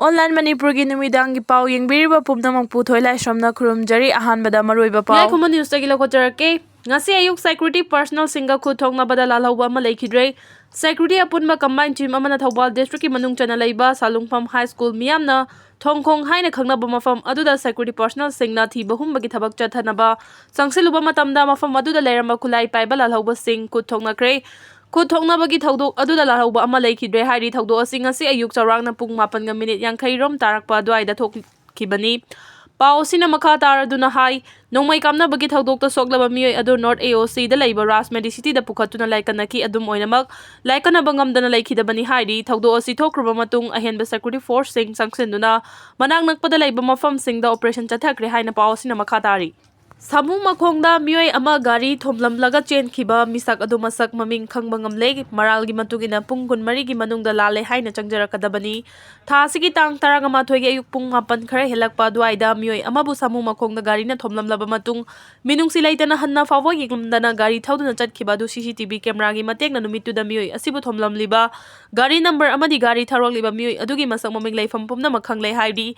Online Manipuri numidangi pau yengbiriba pumnamang puthoi lai somna khurumjari ahanbada maroiba pau. Khma news tagi lokojarake ngasi ayuk security personnel singa Kapnabada lalhouba ama lekhidre security apunba combined team amana Thobal district ki manung chana leiba Salungpham high school miyamna thongkhong haina khangnaba mafam aduda security personnel singna thiba humbagi thabak chathanaba sangsiluba matamda mafam aduda leiramba khulai paiba Lalhoubasingi kuthongnakre Kuthongnabagi thaudok aduda lalhouba ama lekhidre hairi thaudok asing ngasi ayuk chawrangna pung 8 yankhay rom tarakpa duaida thokkibani Pau sina makha taraduna hai nongmai kamnabagi thaudokta soklaba miyoi adu North AOC da leiba Ras Medicity da pukhatuna laikanaki adum oinamak laikanaba ngamdana leikhidabani hairi thaudok asi thokruba matung ahenba security force sing sangsinduna manang nakpada leiba mafam singda operation chathakre haina pau sina makha tari Samung makhongda miyoi ama gari thomlamlaga chenkhiba misak adu masak maming khangba ngamle maralgi matugina pung 13 gi manungda lale haina changjarakadabani thasigi tang 13 gi ayuk pung 8 khara helakpa duaida miyoi amabu samung makhongda gari na thomlamlaba matung minung silaitana hanna fawo yinglamdana gari thauduna chatkhiba du CCTV camera gi matekna numituda miyoi asibu thomlamliba gari number amadi gari tharokliba miyoi adugi masak maming leifam pumna makhanglei haidi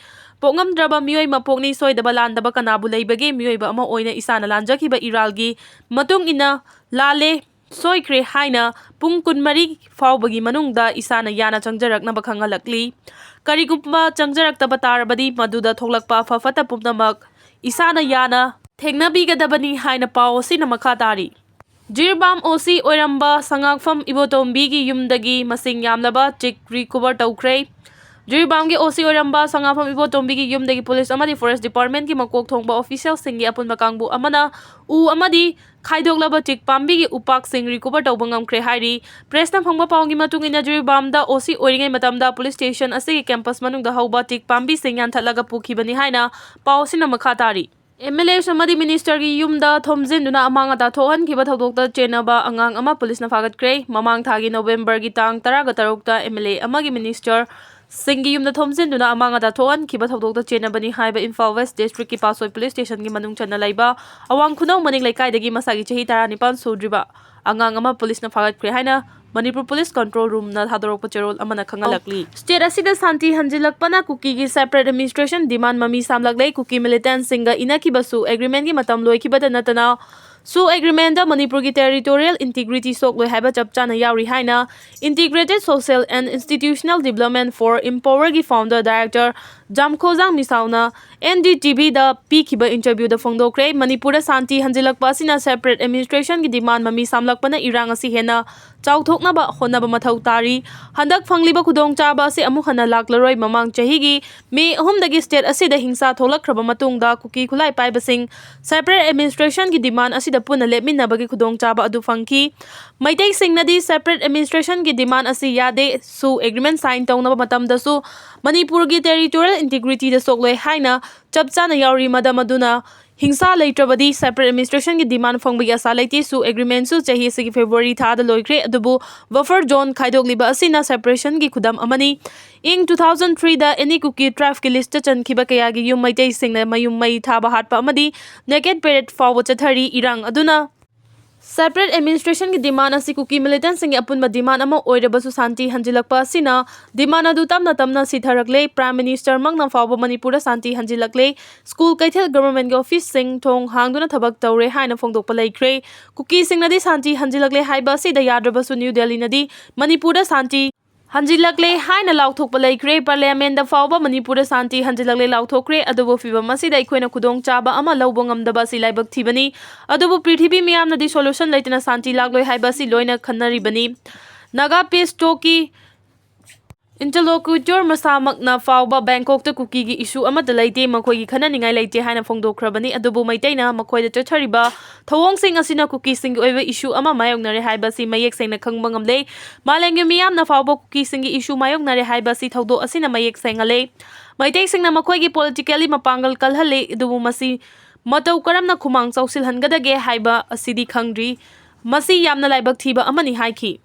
Pongamdraba miyoi mapokni soidaba landaba kanabu leibage miyoi ba ama oina isana lanjakhiba iralgi matung ina lale soikre haina pung 13 faubagi manungda isana yana changjaraknaba khangalakli karigumba changjarakta tarabadi maduda thoklakpa fafata pumnamak isana yana thengnabigadabani haina pau sina makha tari Jirbam OC oiramba sangakfam Ibotombi gi yumdagi masing yamlaba chik recover tawkre Jirbam gi OC oiramba sangafam Ibotombi gi yumdagi police amadi forest department gi makok thongba official singi apunba kangbu amana amadi khaidoklaba chik pambi gi upak sing recover tawba ngamkre hairi press na phangba pawngi matung ina Jirbam da OC oiringai matamda police station asigi campus manung da hauba chik pambi sing yan thalaga pukhibani haina pawsina makha tari MLA samadi minister gi yumda thomjinduna amanga ta thohan kiba thodokta chenaba angang ama police na fagat kre mamang thagi November gi tang 13 ta MLA amagi minister Singi yumda thomjinduna amanga ta thohan kiba thodokta chenabani haiba Imphal West district ki Pasoi police station gi manung chana laiba awang khunau maning laikai dagi masagi chahi 19 sudriba angang ama police na fagat kre haina Manipur Police Control Room na hadorok pacherol amana khangalakli state asida santi hanjilakpana Kuki gi separate administration demand mami samlaklei Kuki militant singa inakibasu agreement gi matam loikibada natana Su agreement da Manipur gi territorial integrity sokloi haiba chapchana yauri haina integrated social and institutional development for empower gi founder director Jamkhojang Misauna NDTV da pikiba interview da phongdokre Manipur da santi hanjilakpa sina separate administration gi demand mami samlakpana irang asi hena chauthoknaba honaba mathau tari handak phangliba khudong chaba se amu hana laklaroi mamang chahi gi me ahumdagi state asida hingsa tholakhraba matungda Kuki khulai paibasing separate administration gi demand asida puna lepminabagi khudong chaba adu phangki maitei singnadi separate administration gi demand asi yade su agreement sign tawnaba matamda su Manipur gi territorial integrity da sokloi haina chapchana yauri madamaduna Hingsa leitrabadi separate administration gi demand phongbagi asa leiti su agreement su chahi sigi February tha da loikre adubu buffer zone khaidogliba asina separation gi khudam amani ing 2003 da any Kuki tribe ki list chankhiba kaya gi yum maitei singna mayum mai thaba hatpa amadi naked parade forward chathari irang aduna Separate administration ki demand asi Kuki militant singi apunba demand ama oirabasu santi hanjilakpa asina demand adu tamna sitharakle Prime Minister mangna fawba Manipur santi hanjilakle school kaithel government gi office sing thong hangduna thabak tawre haina phongdokpa laikre Kuki singnadi santi hanjilakle haiba sida yadrabasu New Delhi nadi Manipur santi Hanjilakle haina lauthokpa laikre parliament da fawba Manipur santi hanjilakle lauthokre adubu fibam asida ikoina khudong chaba ama lawba ngamdaba si laibak thibani adubu prithibhi miyamna di solution laitana santi lagloi haiba si loina khannaribani Naga Peace Talkie Interlocutor masamakna fawba Bangkok ta Kuki gi issue amata laite makoi gi khananingai laite haina phongdokhrabani adubu maitaina makoi da chathariba thawong sing asina Kuki sing oiba issue ama mayoknare haiba si mayek sengna khangba ngamle malengyu miyamna fawba Kuki sing gi issue mayoknare haiba si thawdo asina mayek sengale maitai singna makoi gi politically mapangal kalhale adubu masi matau karamna khumang chausil hangadage haiba asidi khangri masi yamna laibak thiba amani haiki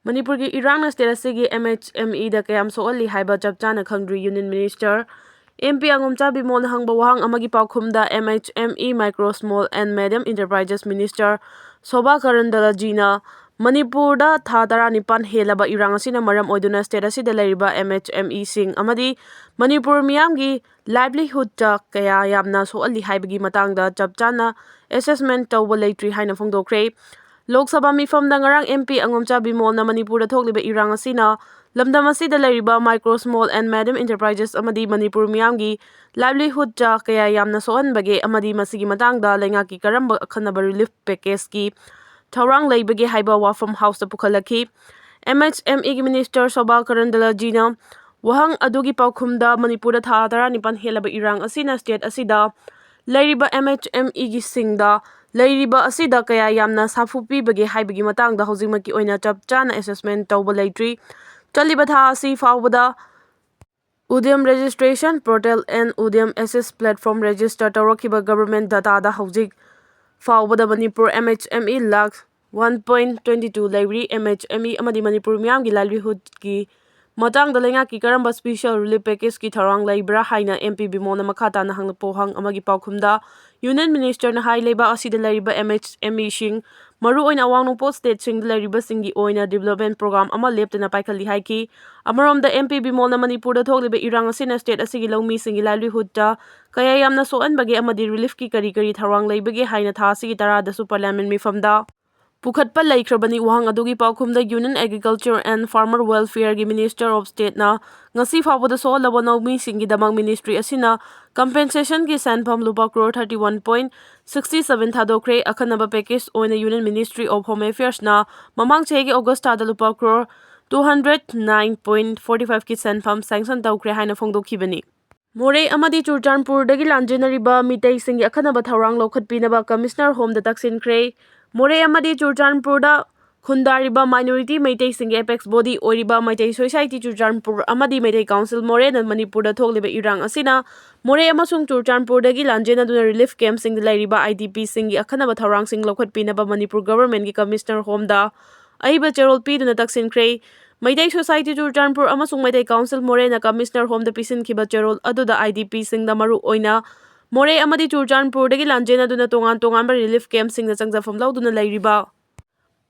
Manipur gi Irang state asigi MHME da kayam soali haiba chapchana khangri Union Minister MP angomcha bimol hangba wahang amagi paukhumda MHME Micro Small and Medium Enterprises Minister Soba Karandala Jina Manipurda tha 19 helaba irang asina maram oiduna state asida leiriba MHME sing amadi Manipur miyamgi livelihood ta kaya yamna soalli haibagi matangda chapchana assessment tawba leitri haina phongdokre. Lok Sabha mifamda ngarang MP Angomcha Bimolna Manipurda thokliba irang asina lamdam asida leiriba micro small and medium enterprises amadi Manipur miyamgi livelihood ta kaya yamna soanbage amadi masigi matangda lengaki karamba akhanaba relief package ki Taurang Laibagi Haiba Wafam House Pukalaki, MHME Minister Sobal Karandala Jina, Wahang Adugi Paukumda, Manipura Tara Nipan Helaba Irang Asina State Asida, Lairiba MHME Singda, Lairiba Asida Kaya Yamna Safupi Bagi Haibagi Matang, the Hozimaki Oina Chapchana Assessment Tauba Laitri, Chalibata Si Fawada, Udium Registration Portal and Udium Assess Platform Register Tarokiba Government Data the Housing. Fawbada Manipur MHME lakh 1.22 library MHME amadi Manipur miyamgi livelihood ki matangda lengaki karamba special relief package ki tharang laibra haina MP Bimona Makata na hang pohang amagi paukhumda Union Minister na hai leba asida lariba MHME sing maru oina awang post state sing lariba singi oina development program ama leptena paikhali haiki amarom da MP Bimona Manipur da thogliba irang asina state asigi lawmi singi livelihood ta kaya yamna soan bagi amadi relief ki kari tharang laibagi haina tha asigi tara da su parliament mifamda Pukhatpa laikhrabani wahang adugi paukhumda Union Agriculture and Farmer Welfare gi Minister of State na ngasi fawada so laba nawmi singi damang ministry asina compensation gi sanpham lupa crore 31.67 thadokre akhanaba package oina Union Ministry of Home Affairs na mamang chegi August da lupa crore 209.45 ki sanpham sanction tawkre haina phongdokhibani More amadi Churchanpur dagi lanjenariba mitei singi akhanaba thaurang lokhatpinaba Commissioner Home da taksinkhre More amadi Churchanpur da khundariba minority Meitei singi apex body oiriba Meitei Society Churchanpur amadi Meitei Council More na Manipur da thogliba irang asina More amasung Churchanpur dagi lanjena duna relief camp sing lairiba IDP singi akhanaba thaurang sing lokhatpinaba Manipur government gi Commissioner Home da aiba cherol pi duna taksinkhre Meitei Society Churchanpur amasung Meitei Council More na Commissioner Home da pisin khiba cherol aduda IDP sing da maru oina More amadi Churchanpur dagi lanjena duna tongan relief camp sing da changjafam lauduna lairiba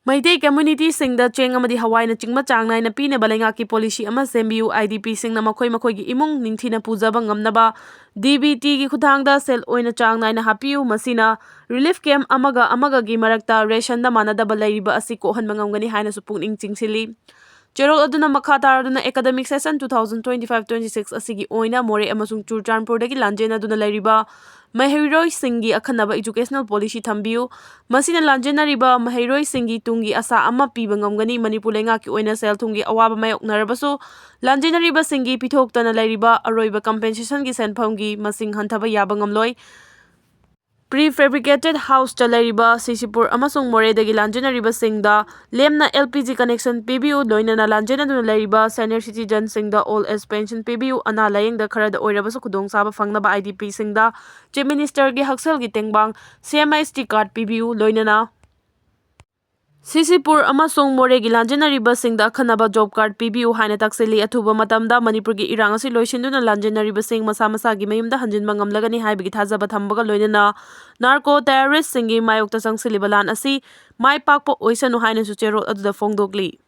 Meitei community sing da cheng amadi hawai na chingma changnai na pine balenga ki policy ama sembiu IDP sing na makhoi gi imung ningthina pujaba ngamnaba DBT gi khuthang da sel oina changnai na hapiu masina relief camp amaga gi marakta ration da manada balairiba asi ko han mangam haina su pungning chingsili Cherol aduna makha taraduna academic session 2025-26 asigi oina More amasung Churchanpur dagi lanjena duna lairiba Mahairoi Singi akhanaba educational policy thambiu masina lanjena riba Mahairoi Singi tungi asa ama piba ngamgani Manipur lenga ki oina sel thungi awaba mayok narabasu lanjena riba Singi pithoktana lairiba aroiba compensation gi senpham gi masing hanthaba yaba ngamloi Prefabricated house chalariba Sisipur amasung More dagi lanjena riba singda lemna LPG connection PBU loinana lanjena duna lariba senior citizen singda all age pension PBU ana layeng da khara da oirabasu khudong saba fangnaba IDP singda Chief Minister gi haksel gi tengbang CMIST card PBU loinana Sisipur amasung More gi lanjena riba singda akhanaba job card PBU haina takseli athuba matamda Manipur gi irang asi loisinduna lanjena riba sing masa gi mayumda hanjinba ngamlagani haibagi thajaba thambaga loinana narco terrorist singi mayokta sangsiliba lan asi mai pakpo oisanu haina su cherol aduda phongdokli